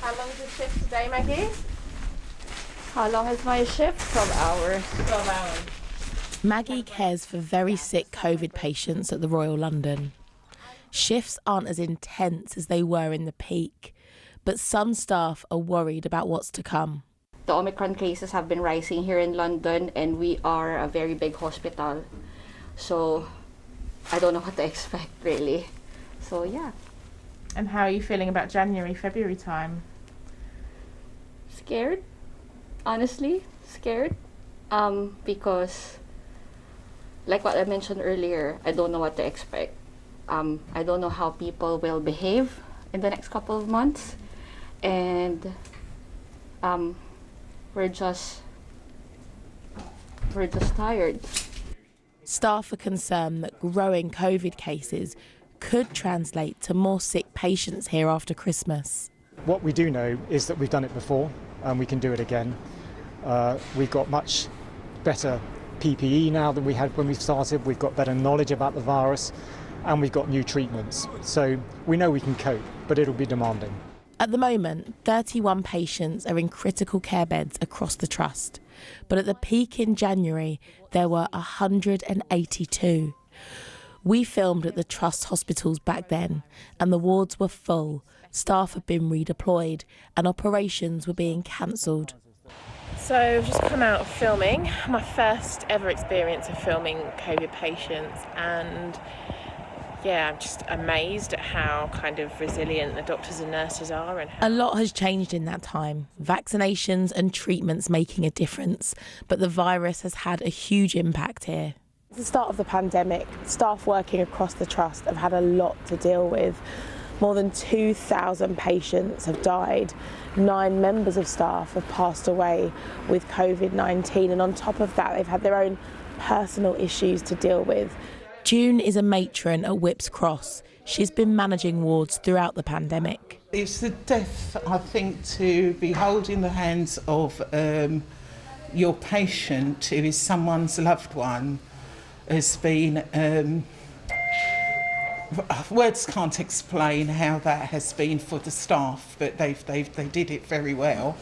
How long is the shift today, Maggie? How long is my shift? 12 hours. 12 hours. Maggie cares for very sick COVID patients at the Royal London. Shifts aren't as intense as they were in the peak, but some staff are worried about what's to come. The Omicron cases have been rising here in London, and we are a very big hospital. So I don't know what to expect, really. So, yeah. And how are you feeling about January, February time? Scared. Honestly, scared. Because, like what I mentioned earlier, I don't know what to expect. I don't know how people will behave in the next couple of months. And we're just tired. Staff are concerned that growing COVID cases could translate to more sick patients here after Christmas. What we do know is that we've done it before and we can do it again. We've got much better PPE now than we had when we started. We've got better knowledge about the virus and we've got new treatments. So we know we can cope, but it'll be demanding. At the moment, 31 patients are in critical care beds across the trust. But at the peak in January, there were 182. We filmed at the trust hospitals back then, and the wards were full. Staff had been redeployed, and operations were being cancelled. So I've just come out of filming, my first ever experience of filming COVID patients, and yeah, I'm just amazed at how kind of resilient the doctors and nurses are. And a lot has changed in that time. Vaccinations and treatments making a difference, but the virus has had a huge impact here. At the start of the pandemic, staff working across the trust have had a lot to deal with. More than 2,000 patients have died. 9 members of staff have passed away with COVID-19, and on top of that, they've had their own personal issues to deal with. June is a matron at Whipps Cross. She's been managing wards throughout the pandemic. It's the death, I think, to be holding the hands of your patient who is someone's loved one has been... words can't explain how that has been for the staff, but they did it very well.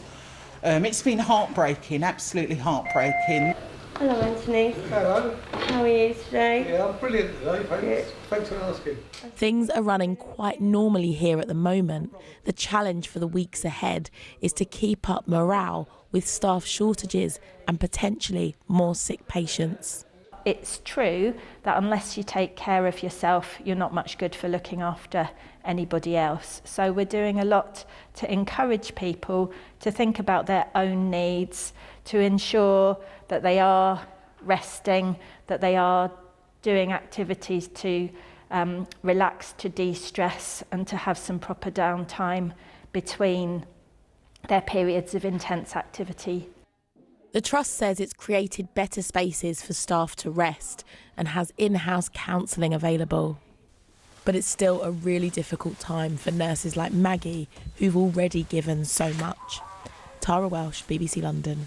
It's been heartbreaking, absolutely heartbreaking. Hello, Anthony. Hello. How are you today? Yeah, I'm brilliant today, thanks. Good. Thanks for asking. Things are running quite normally here at the moment. The challenge for the weeks ahead is to keep up morale with staff shortages and potentially more sick patients. It's true that unless you take care of yourself, you're not much good for looking after anybody else. So we're doing a lot to encourage people to think about their own needs, to ensure that they are resting, that they are doing activities to relax, to de-stress, and to have some proper downtime between their periods of intense activity. The Trust says it's created better spaces for staff to rest and has in-house counselling available. But it's still a really difficult time for nurses like Maggie, who've already given so much. Tara Welsh, BBC London.